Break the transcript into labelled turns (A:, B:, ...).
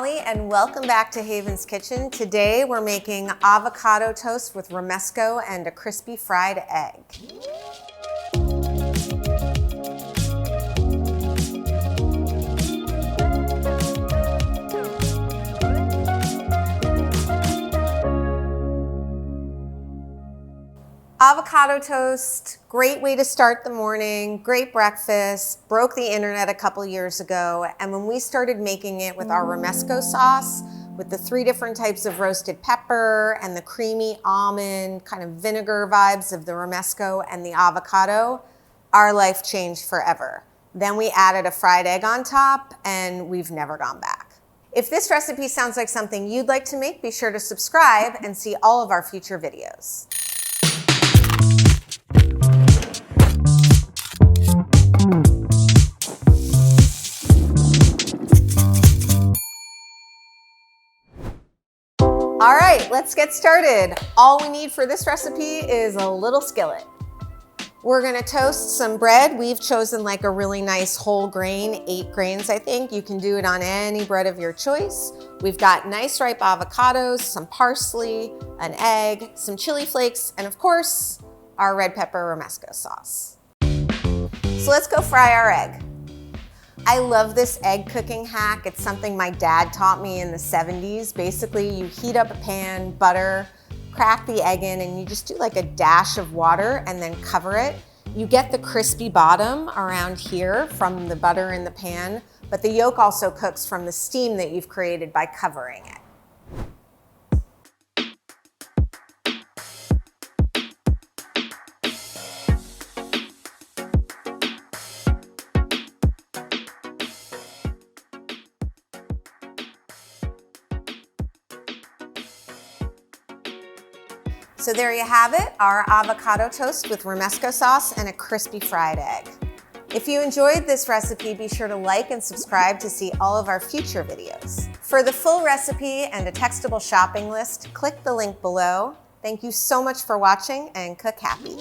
A: Allie, and welcome back to Haven's Kitchen. Today we're making avocado toast with romesco and a crispy fried egg. Avocado toast, great way to start the morning, great breakfast, broke the internet a couple years ago, and when we started making it with our romesco sauce, with the 3 different types of roasted pepper and the creamy almond kind of vinegar vibes of the romesco and the avocado, our life changed forever. Then we added a fried egg on top, and we've never gone back. If this recipe sounds like something you'd like to make, be sure to subscribe and see all of our future videos. All right, let's get started. All we need for this recipe is a little skillet. We're gonna toast some bread. We've chosen like a really nice whole grain, 8 grains I think. You can do it on any bread of your choice. We've got nice ripe avocados, some parsley, an egg, some chili flakes, and of course, our red pepper romesco sauce. So let's go fry our egg. I love this egg cooking hack. It's something my dad taught me in the 70s. Basically, you heat up a pan, butter, crack the egg in, and you just do like a dash of water and then cover it. You get the crispy bottom around here from the butter in the pan, but the yolk also cooks from the steam that you've created by covering it. So there you have it, our avocado toast with romesco sauce and a crispy fried egg. If you enjoyed this recipe, be sure to like and subscribe to see all of our future videos. For the full recipe and a textable shopping list, click the link below. Thank you so much for watching, and cook happy.